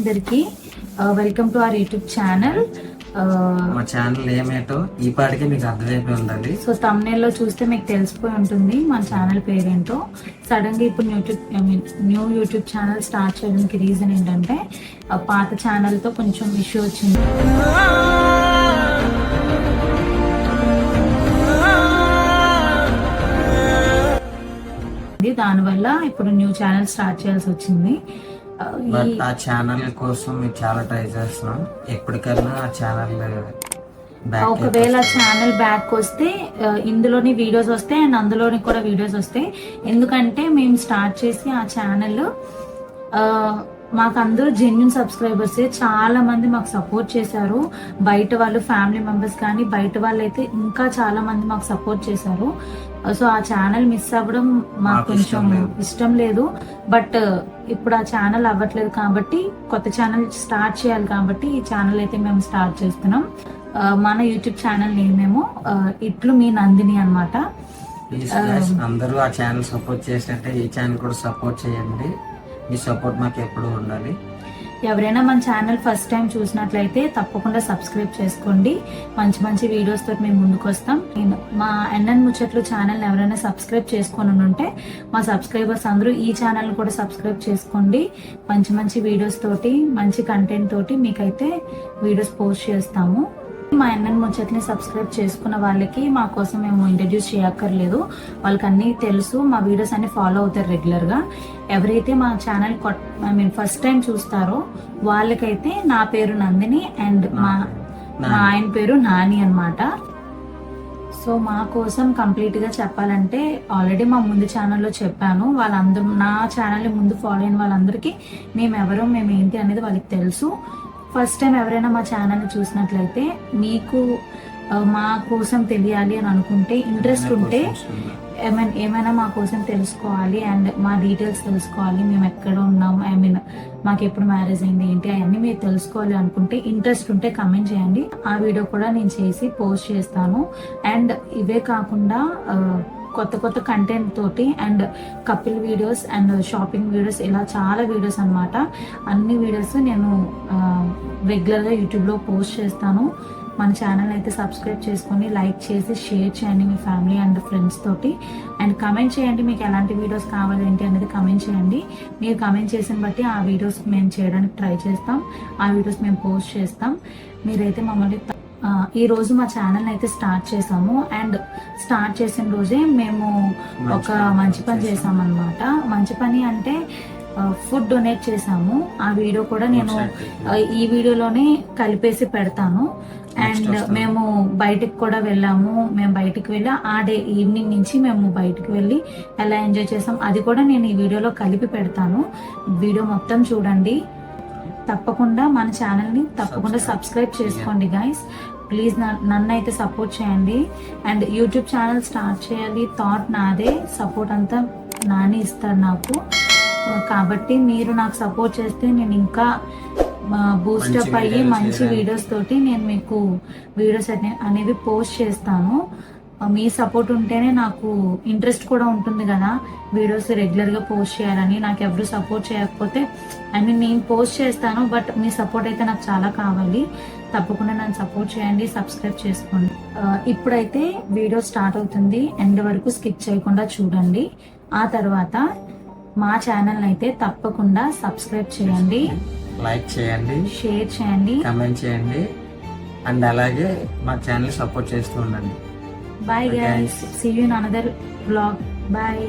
అందరికి welcome to our YouTube channel. మా channel ఏమేటో ఈ పాటికి మీకు అర్థమైపోయి ఉండాలి. సో thumbnail లో చూస్తే మీకు తెలిసిపోయి ఉంటుంది మన ఛానల్ పేరేంటో. సడన్ గా ఇప్పుడు న్యూ యూట్యూబ్ ఛానల్ స్టార్ట్ చేయడానికి రీజన్ ఏంటంటే పాత ఛానల్ తో కొంచెం ఇష్యూ వచ్చింది. దానివల్ల ఇప్పుడు న్యూ ఛానల్ స్టార్ట్ చేయాల్సి వచ్చింది. బట్ ఆ ఛానల్ కోసం మేము చాలా ట్రై చేస్తున్నాం. ఎప్పటికైనా ఆ ఛానల్ ఒకవేళ ఛానల్ బ్యాక్ వస్తే ఇందులోని వీడియోస్ వస్తాయి అండ్ అందులోని కూడా వీడియోస్ వస్తాయి. ఎందుకంటే మేము స్టార్ట్ చేసి ఆ ఛానల్ మాకు అందరూ జెన్యున్ సబ్స్క్రైబర్స్, చాలా మంది మాకు సపోర్ట్ చేశారు. బయట వాళ్ళు ఫ్యామిలీ మెంబర్స్ కానీ బయట వాళ్ళు అయితే ఇంకా చాలా మంది మాకు సపోర్ట్ చేశారు. సో ఆ ఛానల్ మిస్ అవ్వడం మాకు కొంచెం ఇష్టం లేదు. బట్ ఇప్పుడు ఆ ఛానల్ అవ్వట్లేదు కాబట్టి కొత్త ఛానల్ స్టార్ట్ చేయాలి కాబట్టి ఈ ఛానల్ అయితే మేము స్టార్ట్ చేస్తున్నాం. మన యూట్యూబ్ ఛానల్ నేమేమో ఇట్లు మీ నందిని అన్నమాట. అందరూ ఆ ఛానల్ సపోర్ట్ చేసినట్టే ఈ ఛానల్ కూడా సపోర్ట్ చేయండి. మీ సపోర్ట్ మాకు ఎప్పుడు ఉండాలి. ఎవరైనా మన ఛానల్ ఫస్ట్ టైం చూసినట్లయితే తప్పకుండా సబ్స్క్రైబ్ చేసుకోండి. మంచి మంచి వీడియోస్ తోటి మేము ముందుకు వస్తాం. మా ఎన్ఎన్ ముచ్చట్లు ఛానల్ ఎవరైనా సబ్స్క్రైబ్ చేసుకొని ఉంటే మా సబ్స్క్రైబర్స్ అందరూ ఈ ఛానల్ కూడా సబ్స్క్రైబ్ చేసుకోండి. మంచి మంచి వీడియోస్ తోటి మంచి కంటెంట్ తోటి మీకైతే వీడియోస్ పోస్ట్ చేస్తాము. మా ఎన్ఎన్ ముచ్చట్ని సబ్స్క్రైబ్ చేసుకున్న వాళ్ళకి మా కోసం మేము ఇంట్రడ్యూస్ చేయక్కర్లేదు, వాళ్ళకి అన్నీ తెలుసు. మా వీడియోస్ అన్ని ఫాలో అవుతారు రెగ్యులర్ గా. ఎవరైతే మా ఛానల్ ఫస్ట్ టైం చూస్తారో వాళ్ళకైతే నా పేరు నందిని అండ్ మా ఆయన పేరు నాని అన్నమాట. సో మా కోసం కంప్లీట్ గా చెప్పాలంటే ఆల్రెడీ మా ముందు ఛానల్లో చెప్పాను. వాళ్ళందరూ నా ఛానల్ ముందు ఫాలో అయిన వాళ్ళందరికీ మేము ఏంటి అనేది వాళ్ళకి తెలుసు. ఫస్ట్ టైం ఎవరైనా మా ఛానల్ని చూసినట్లయితే మీకు మా కోసం తెలియాలి అని అనుకుంటే, ఇంట్రెస్ట్ ఉంటే, ఏమైనా మా కోసం తెలుసుకోవాలి అండ్ మా డీటెయిల్స్ తెలుసుకోవాలి, మేము ఎక్కడ ఉన్నాం, మాకు ఎప్పుడు మ్యారేజ్ అయింది ఏంటి అవన్నీ మీరు తెలుసుకోవాలి అనుకుంటే, ఇంట్రెస్ట్ ఉంటే కమెంట్ చేయండి. ఆ వీడియో కూడా నేను చేసి పోస్ట్ చేస్తాను. అండ్ ఇవే కాకుండా కొత్త కొత్త కంటెంట్ తోటి and Kapil videos and shopping videos ఇలా చాలా వీడియోస్ అన్నమాట. అన్ని వీడియోస్ నేను రెగ్యులర్గా యూట్యూబ్లో పోస్ట్ చేస్తాను. మన ఛానల్ అయితే సబ్స్క్రైబ్ చేసుకొని లైక్ చేసి షేర్ చేయండి మీ ఫ్యామిలీ అండ్ ఫ్రెండ్స్ తోటి. అండ్ కమెంట్ చేయండి మీకు ఎలాంటి వీడియోస్ కావాలి ఏంటి అనేది కమెంట్ చేయండి. మీరు కమెంట్ చేసిన బట్టి ఆ వీడియోస్ మేము చేయడానికి ట్రై చేస్తాం, ఆ వీడియోస్ మేము పోస్ట్ చేస్తాం. మీరైతే మమ్మల్ని ఈ రోజు మా ఛానల్ అయితే స్టార్ట్ చేసాము. అండ్ స్టార్ట్ చేసిన రోజే మేము ఒక మంచి పని చేసాం అనమాట. మంచి పని అంటే ఫుడ్ డొనేట్ చేసాము. ఆ వీడియో కూడా నేను ఈ వీడియోలోనే కలిపేసి పెడతాను. అండ్ మేము బయటికి కూడా వెళ్ళాము. మేము బయటికి వెళ్ళి ఆ డే ఈవినింగ్ నుంచి మేము బయటికి వెళ్ళి ఎలా ఎంజాయ్ చేసాం అది కూడా నేను ఈ వీడియోలో కలిపి పెడతాను. వీడియో మొత్తం చూడండి. తప్పకుండా మన ఛానల్ని తప్పకుండా సబ్స్క్రైబ్ చేసుకోండి గైస్. ప్లీజ్ నన్ను అయితే సపోర్ట్ చేయండి. అండ్ యూట్యూబ్ ఛానల్ స్టార్ట్ చేయాలి థాట్ నాదే, సపోర్ట్ అంతా నాని ఇస్తారు నాకు. కాబట్టి మీరు నాకు సపోర్ట్ చేస్తే నేను ఇంకా బూస్టప్ అయ్యి మంచి వీడియోస్ తోటి నేను మీకు వీడియోస్ అనేవి పోస్ట్ చేస్తాను. మీ సపోర్ట్ ఉంటేనే నాకు ఇంట్రెస్ట్ కూడా ఉంటుంది కదా వీడియోస్ రెగ్యులర్గా పోస్ట్ చేయాలని. నాకు ఎవరు సపోర్ట్ చేయకపోతే నేను పోస్ట్ చేస్తాను, బట్ మీ సపోర్ట్ అయితే నాకు చాలా కావాలి. తప్పకుండా నన్ను సపోర్ట్ చేయండి, సబ్స్క్రైబ్ చేసుకోండి. ఇప్పుడైతే వీడియో స్టార్ట్ అవుతుంది, ఎండ్ వరకు స్కిప్ చేయకుండా చూడండి. ఆ తర్వాత మా ఛానల్ అయితే తప్పకుండా సబ్స్క్రైబ్ చేయండి, లైక్ చేయండి, షేర్ చేయండి, కమెంట్ చేయండి అండ్ అలాగే మా ఛానల్ సపోర్ట్ చేస్తూ ఉండండి. Bye guys. See you in another vlog. Bye.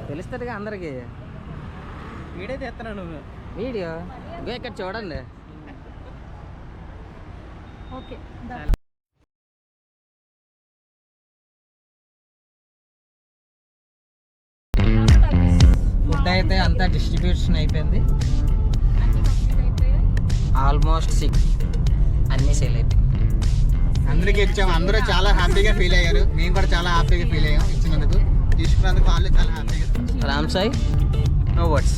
తెలుస్తుందిగా అందరికి. వీడియో తీస్తున్నాను నువ్వు. వీడియో ఇగో ఇక్కడ చూడండి. ఓకే ఫుడ్ అయితే అంతా డిస్ట్రిబ్యూషన్ అయిపోయింది. ఆల్మోస్ట్ 6 అన్నీ సేల్ అయిపోయింది. అందరికి ఇచ్చాము. అందరూ చాలా హ్యాపీగా ఫీల్ అయ్యారు. మేము కూడా చాలా హ్యాపీగా ఫీల్ అయ్యాం ఇచ్చినందుకు. తీసుకున్నందుకు వాళ్ళు చాలా హ్యాపీగా. Ram Sai, no words.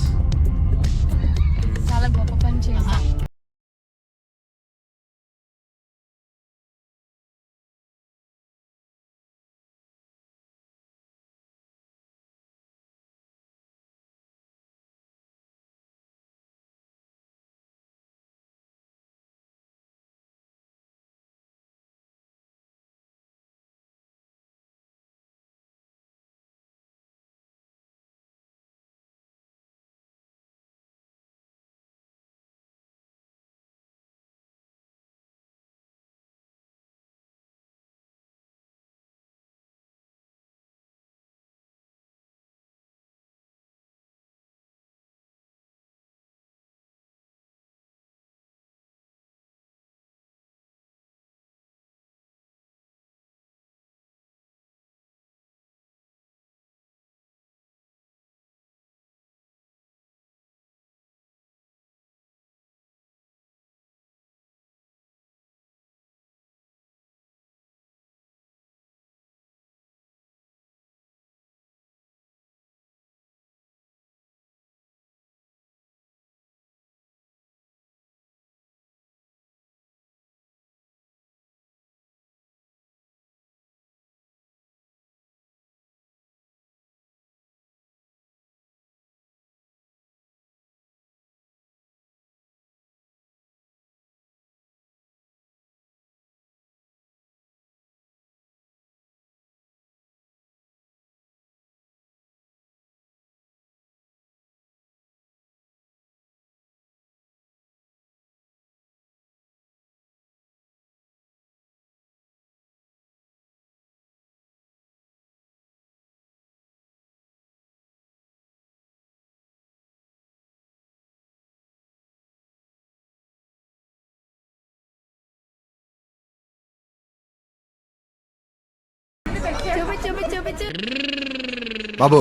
బాబు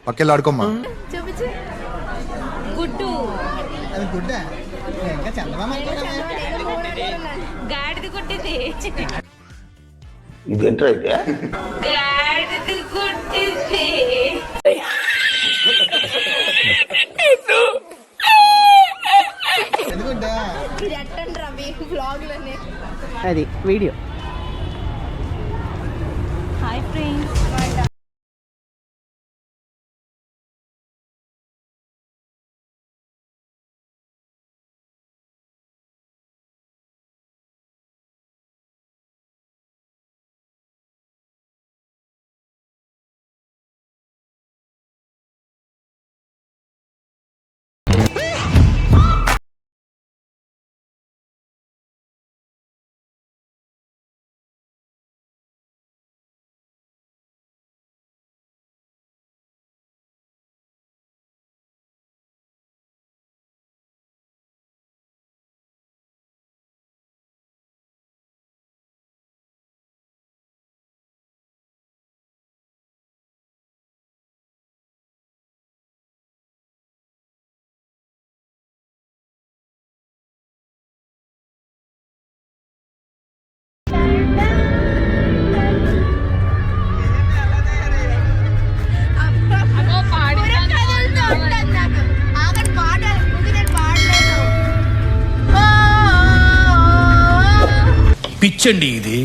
పక్కెళ్ళి ఆడుకోమ్మా. గుడ్డు అది గుడ్డ ఇంకా చందమామ గాడిది గుడ్డిది ఇదేంట్రా అయితే గాడిది గుడ్డిది గుడ్డ అది వీడియో. Hi friends. పిచ్చండి ఇది.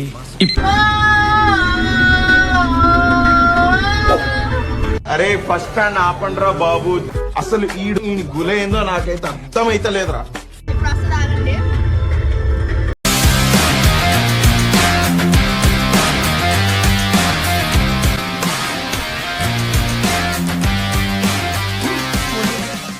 అరే ఫస్ట్ స్టాండ్ ఆపండ్రా బాబు, అసలు ఈడు గుల ఏందో నాకైతే అర్థమైతే లేదురా.